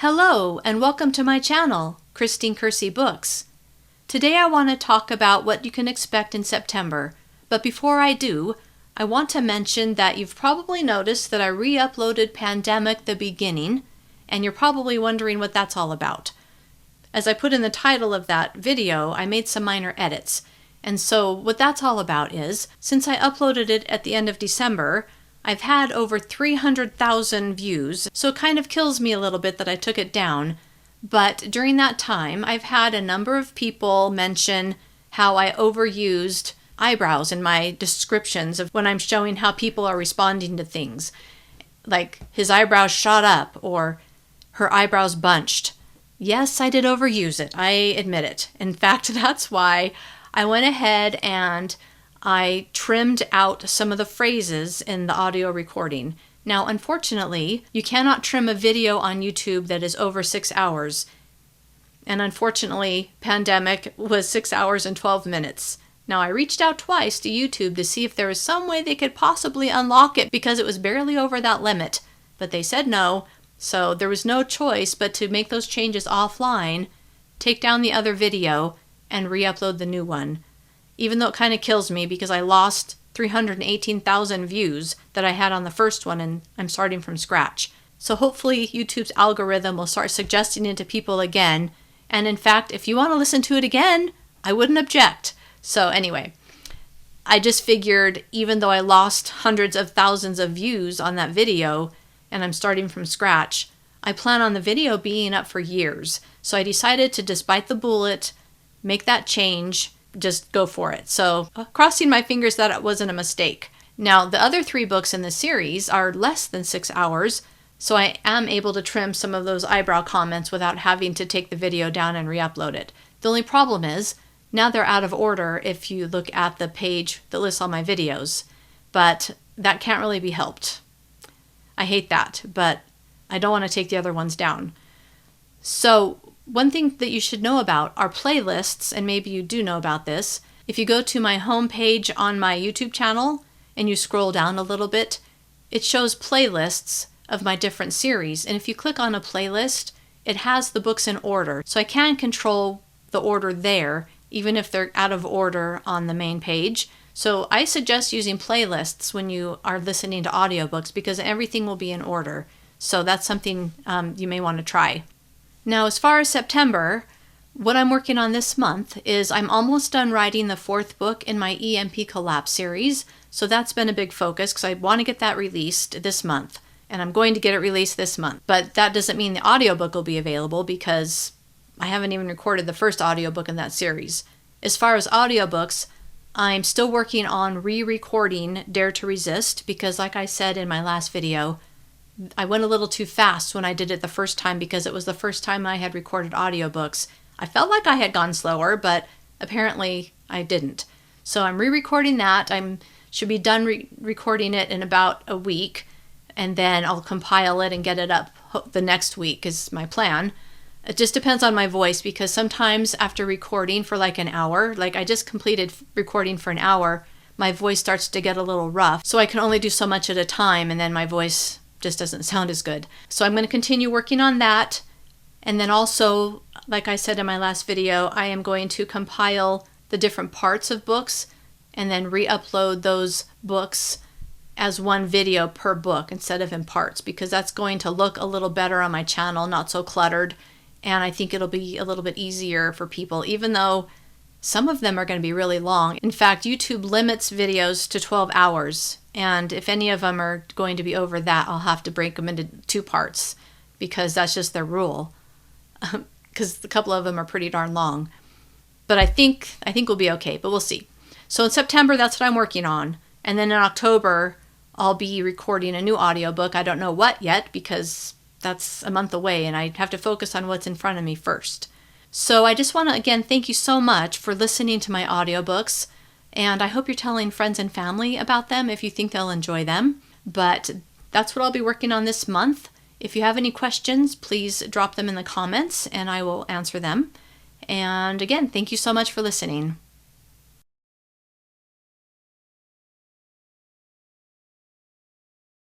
Hello, and welcome to my channel, Christine Kersey Books. Today I want to talk about what you can expect in September, but before I do, I want to mention that you've probably noticed that I re-uploaded Pandemic: The Beginning, and you're probably wondering what that's all about. As I put in the title of that video, I made some minor edits, and so what that's all about is, since I uploaded it at the end of December, I've had over 300,000 views, so it kind of kills me a little bit that I took it down. But during that time, I've had a number of people mention how I overused eyebrows in my descriptions of when I'm showing how people are responding to things. Like, his eyebrows shot up, or her eyebrows bunched. Yes, I did overuse it. I admit it. In fact, that's why I went ahead and I trimmed out some of the phrases in the audio recording. Now, unfortunately, you cannot trim a video on YouTube that is over 6 hours. And unfortunately, Pandemic was 6 hours and 12 minutes. Now, I reached out twice to YouTube to see if there was some way they could possibly unlock it because it was barely over that limit. But they said no, so there was no choice but to make those changes offline, take down the other video, and re-upload the new one. Even though it kind of kills me because I lost 318,000 views that I had on the first one and I'm starting from scratch. So hopefully YouTube's algorithm will start suggesting it to people again. And in fact, if you want to listen to it again, I wouldn't object. So anyway, I just figured even though I lost hundreds of thousands of views on that video and I'm starting from scratch, I plan on the video being up for years. So I decided to just bite the bullet, make that change, just go for it. So crossing my fingers that it wasn't a mistake. Now, the other 3 books in the series are less than 6 hours, so I am able to trim some of those eyebrow comments without having to take the video down and re-upload it. The only problem is, now they're out of order if you look at the page that lists all my videos, but that can't really be helped. I hate that, but I don't want to take the other ones down. So one thing that you should know about are playlists, and maybe you do know about this. If you go to my home page on my YouTube channel and you scroll down a little bit, it shows playlists of my different series. And if you click on a playlist, it has the books in order. So I can control the order there, even if they're out of order on the main page. So I suggest using playlists when you are listening to audiobooks because everything will be in order. So that's something you may want to try. Now, as far as September, what I'm working on this month is I'm almost done writing the 4th book in my EMP Collapse series. So that's been a big focus because I want to get that released this month. And I'm going to get it released this month. But that doesn't mean the audiobook will be available because I haven't even recorded the first audiobook in that series. As far as audiobooks, I'm still working on re-recording Dare to Resist because, like I said in my last video, I went a little too fast when I did it the first time because it was the first time I had recorded audiobooks. I felt like I had gone slower, but apparently I didn't. So I'm re-recording that. I should be done recording it in about a week, and then I'll compile it and get it up the next week is my plan. It just depends on my voice because sometimes after recording for like an hour, like I just completed recording for an hour, my voice starts to get a little rough. So I can only do so much at a time, and then my voice just doesn't sound as good. So I'm going to continue working on that. And then also, like I said in my last video, I am going to compile the different parts of books and then re-upload those books as one video per book instead of in parts because that's going to look a little better on my channel, not so cluttered. And I think it'll be a little bit easier for people, even though some of them are going to be really long. In fact, YouTube limits videos to 12 hours. And if any of them are going to be over that, I'll have to break them into 2 parts because that's just their rule. Because a couple of them are pretty darn long. But I think we'll be okay, but we'll see. So in September, that's what I'm working on. And then in October, I'll be recording a new audiobook. I don't know what yet because that's a month away and I have to focus on what's in front of me first. So I just want to, again, thank you so much for listening to my audiobooks. And I hope you're telling friends and family about them if you think they'll enjoy them. But that's what I'll be working on this month. If you have any questions, please drop them in the comments and I will answer them. And again, thank you so much for listening.